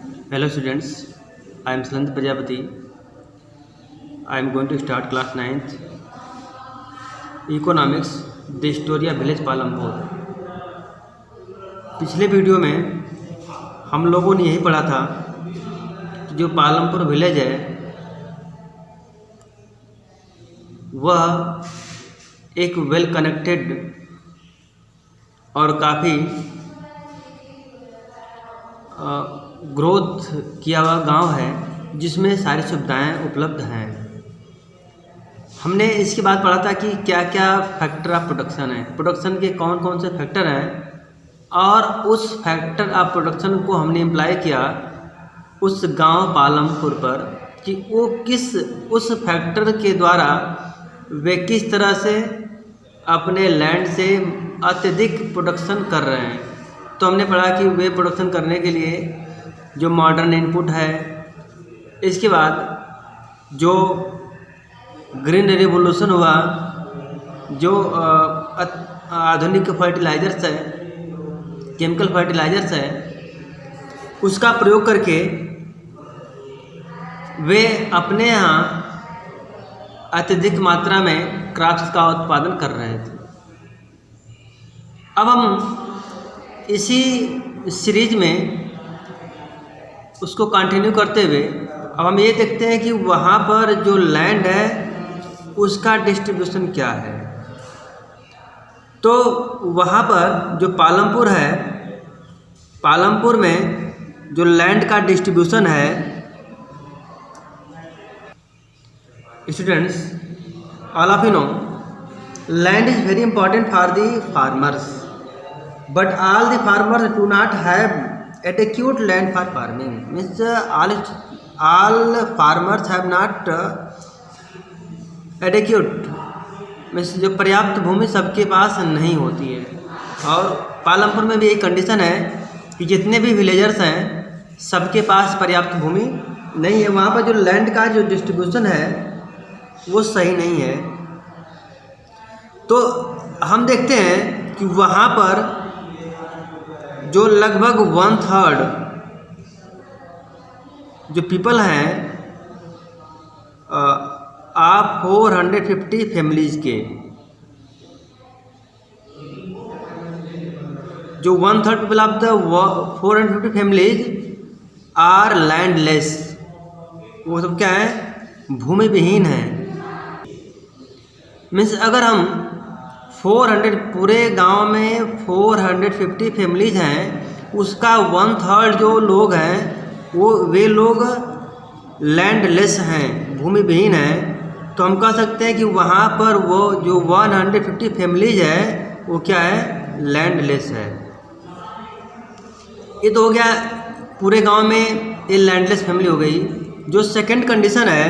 Hello students, I am Salant Prajapati. I am going to start class 9th Economics, the story of village Palampur. पिछले video में हम लोगों ने यही पढ़ा था कि जो पालमपुर विलेज है वह एक वेल कनेक्टेड और काफ़ी ग्रोथ किया हुआ गांव है जिसमें सारी सुविधाएं उपलब्ध हैं। हमने इसके बाद पढ़ा था कि क्या क्या फैक्टर ऑफ प्रोडक्शन है, प्रोडक्शन के कौन कौन से फैक्टर हैं और उस फैक्टर ऑफ प्रोडक्शन को हमने इम्प्लाई किया उस गांव पालमपुर पर कि वो उस फैक्टर के द्वारा वे किस तरह से अपने लैंड से अत्यधिक प्रोडक्शन कर रहे हैं। तो हमने पढ़ा कि वे प्रोडक्शन करने के लिए जो मॉडर्न इनपुट है, इसके बाद जो ग्रीन रेवोल्यूशन हुआ, जो आधुनिक फर्टिलाइजर्स है, केमिकल फर्टिलाइजर्स है, उसका प्रयोग करके वे अपने यहाँ अत्यधिक मात्रा में क्रॉप्स का उत्पादन कर रहे थे। अब हम इसी सीरीज में उसको कंटिन्यू करते हुए अब हम ये देखते हैं कि वहाँ पर जो लैंड है उसका डिस्ट्रीब्यूशन क्या है। तो वहाँ पर जो पालमपुर है, पालमपुर में जो लैंड का डिस्ट्रीब्यूशन है, students all of you know land is very important for the farmers but all the farmers do not have adequate land for farming. Means all farmers have not adequate, means जो पर्याप्त भूमि सबके पास नहीं होती है। और पालमपुर में भी एक कंडीशन है कि जितने भी विलेजर्स हैं सबके पास पर्याप्त भूमि नहीं है। वहाँ पर जो लैंड का जो डिस्ट्रीब्यूशन है वो सही नहीं है। तो हम देखते हैं कि वहाँ पर जो लगभग 1/3 जो पीपल हैं आप 450 फैमिलीज के, जो 1/3 people of the 450 families are landless, वो सब क्या है, भूमि विहीन है। मीन्स अगर हम 400 पूरे गांव में 450 फैमिलीज हैं, उसका 1/3 जो लोग हैं वे लोग लैंडलेस हैं, भूमि विहीन हैं। तो हम कह सकते हैं कि वहाँ पर वो जो 150 फैमिलीज है वो क्या है, लैंडलेस है। ये तो हो गया पूरे गांव में ये लैंडलेस फैमिली हो गई। जो सेकंड कंडीशन है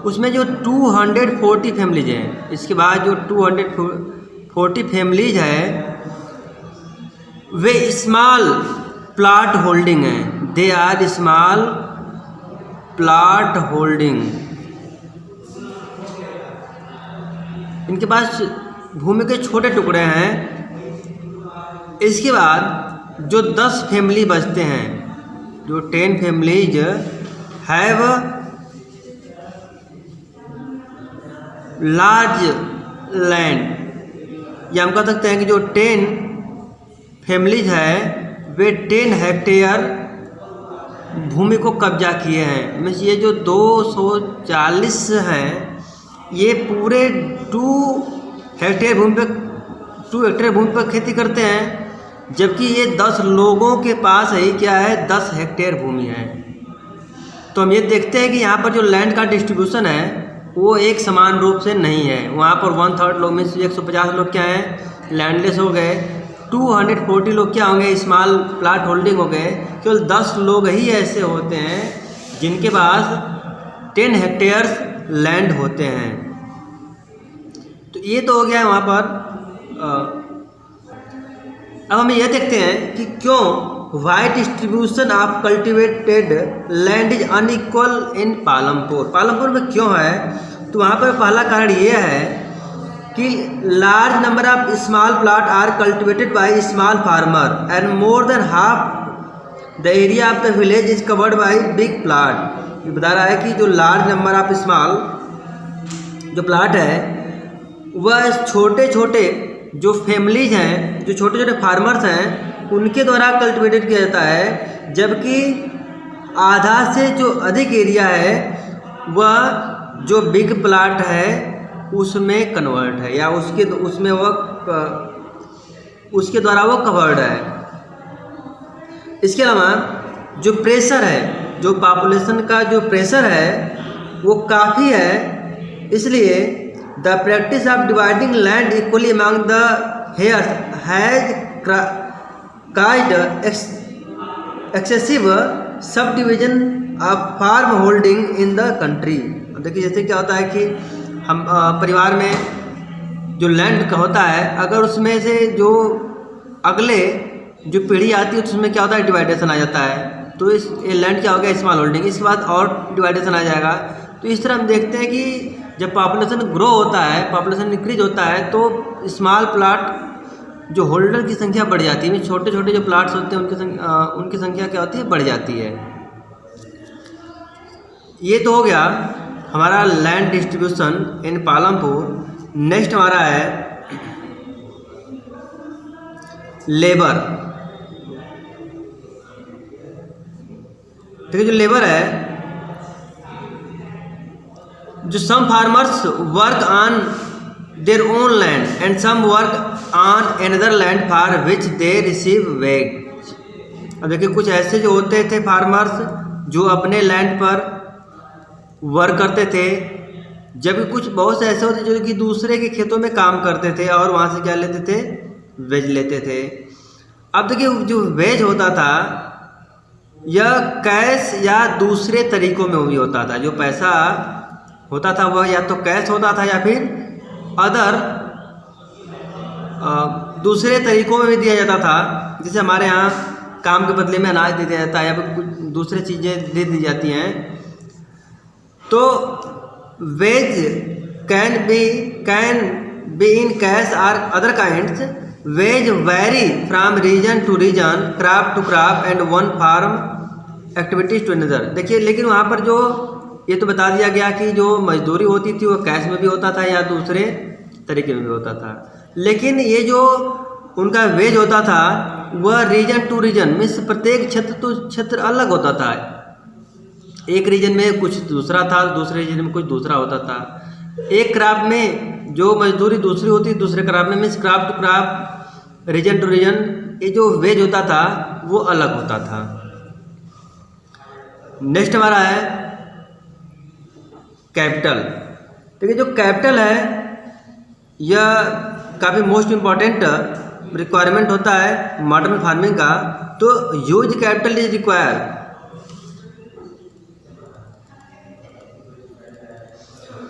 उसमें जो 240 फैमिलीज हैं, इसके बाद जो 240 फैमिलीज है वे स्मॉल प्लॉट होल्डिंग हैं, they are small plot holding. इनके पास भूमि के छोटे टुकड़े हैं। इसके बाद जो 10 फैमिली बचते हैं, जो 10 फैमिलीज हैव लार्ज लैंड, या हम कह सकते हैं कि जो 10 फैमिलीज है वे 10 हेक्टेयर भूमि को कब्जा किए हैं। मीन्स ये जो 240 हैं ये पूरे 2 हेक्टेयर भूमि पर खेती करते हैं, जबकि ये 10 लोगों के पास ही क्या है, 10 हेक्टेयर भूमि है। तो हम ये देखते हैं कि यहाँ पर जो लैंड का डिस्ट्रीब्यूशन है वो एक समान रूप से नहीं है। वहाँ पर 1/3 लोग में 150 लोग क्या हैं, लैंडलेस हो गए। 240 लोग क्या होंगे, स्मॉल प्लॉट होल्डिंग हो गए। केवल 10 लोग ही ऐसे होते हैं जिनके पास 10 हेक्टेयर्स लैंड होते हैं। तो ये तो हो गया है वहाँ पर। अब हम ये देखते हैं कि क्यों why distribution of cultivated land is unequal in Palampur. Palampur में क्यों है, तो वहाँ पर पहला कारण ये है कि large number of small plot are cultivated by small farmer and more than half the area of the village is covered by big plot. ये बता रहा है कि जो लार्ज नंबर ऑफ स्मॉल जो प्लाट है वह छोटे छोटे जो फैमिलीज हैं, जो छोटे छोटे फार्मर्स हैं, उनके द्वारा कल्टिवेटेड किया जाता है, जबकि आधा से जो अधिक एरिया है वह जो बिग प्लाट है उसमें कन्वर्ट है, या उसमें वह उसके द्वारा वो कवर्ड है। इसके अलावा जो प्रेशर है, जो पॉपुलेशन का जो प्रेशर है वो काफ़ी है, इसलिए the practice of dividing land equally among the heirs has caused excessive subdivision of farm holding in the country. देखिए जैसे क्या होता है कि हम परिवार में जो लैंड का होता है, अगर उसमें से जो अगले जो पीढ़ी आती है उसमें क्या होता है, डिवाइडेशन आ जाता है। तो इस लैंड क्या हो गया, स्मॉल होल्डिंग, इसके बाद और डिवाइडेशन आ जाएगा। तो इस तरह हम देखते हैं कि जब पॉपुलेशन ग्रो होता है, पॉपुलेशन इंक्रीज होता है, तो स्मॉल प्लाट जो होल्डर की संख्या बढ़ जाती है, छोटे छोटे जो प्लाट्स होते हैं उनकी संख्या क्या होती है, बढ़ जाती है। ये तो हो गया हमारा land distribution in Palampur. Next हमारा है लेबर। देखिए जो लेबर है, जो some farmers work on their own land and some work on another land for which they receive wage. अब देखिए कुछ ऐसे जो होते थे फार्मर्स जो अपने लैंड पर वर्क करते थे, जबकि कुछ बहुत से ऐसे होते जो कि दूसरे के खेतों में काम करते थे और वहाँ से क्या लेते थे, वेज लेते थे। अब देखिए जो वेज होता था यह कैश या दूसरे तरीकों में भी होता था। जो पैसा होता था वह या तो कैश होता था या फिर अदर दूसरे तरीकों में भी दिया जाता था। जैसे हमारे यहाँ काम के बदले में अनाज दे दिया जाता है या फिर कुछ दूसरी चीज़ें दे दी जाती हैं। तो wage can be in cash और other kinds. Wage vary from region to region, crop to crop and one farm activities to another. देखिए लेकिन वहाँ पर जो ये तो बता दिया गया कि जो मजदूरी होती थी वो कैश में भी होता था या दूसरे तरीके में भी होता था। लेकिन ये जो उनका वेज होता था वह रीजन टू रीजन मीन्स प्रत्येक क्षेत्र तो क्षेत्र अलग होता था। एक रीजन में कुछ दूसरा था, दूसरे रीजन में कुछ दूसरा होता था। एक क्रॉप में जो मजदूरी दूसरी होती, दूसरे क्रॉप में means crop to crop, region to region, ये जो वेज होता था वो अलग होता था। नेक्स्ट हमारा है कैपिटल। देखिए जो कैपिटल है यह काफ़ी मोस्ट इम्पॉर्टेंट रिक्वायरमेंट होता है मॉडर्न फार्मिंग का। तो huge capital is required.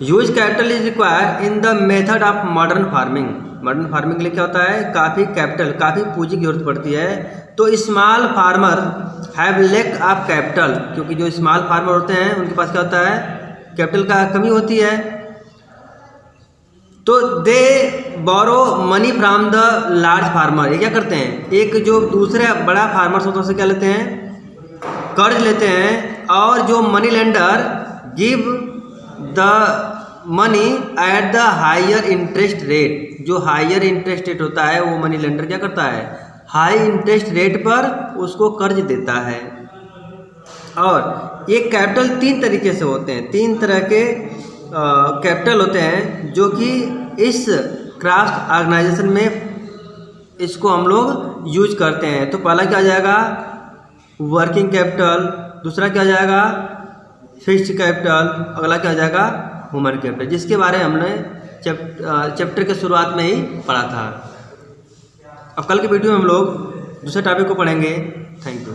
Huge capital is required in the method of modern farming. Modern farming के लिए क्या होता है, काफ़ी कैपिटल, काफ़ी पूंजी की जरूरत पड़ती है। तो small farmer have lack of capital, क्योंकि जो स्मॉल फार्मर होते हैं उनके पास क्या होता है, कैपिटल का कमी होती है। तो they borrow money from the large farmer. ये क्या करते हैं, एक जो दूसरे बड़ा फार्मर्स होता है उससे क्या लेते हैं, कर्ज लेते हैं। और जो money lender give the money at the higher interest rate. जो हायर इंटरेस्ट रेट होता है वो मनी लेंडर क्या करता है, हाई इंटरेस्ट रेट पर उसको कर्ज देता है। और ये कैपिटल तीन तरीके से होते हैं, तीन तरह के कैपिटल होते हैं जो कि इस क्राफ्ट ऑर्गेनाइजेशन में इसको हम लोग यूज करते हैं। तो पहला क्या आ जाएगा, वर्किंग कैपिटल। दूसरा क्या आ जाएगा, फिक्स्ड कैपिटल। अगला क्या आ जाएगा, ह्यूमन कैपिटल, जिसके बारे में हमने चैप्टर के शुरुआत में ही पढ़ा था। अब कल के वीडियो में हम लोग दूसरे टॉपिक को पढ़ेंगे। Thank you.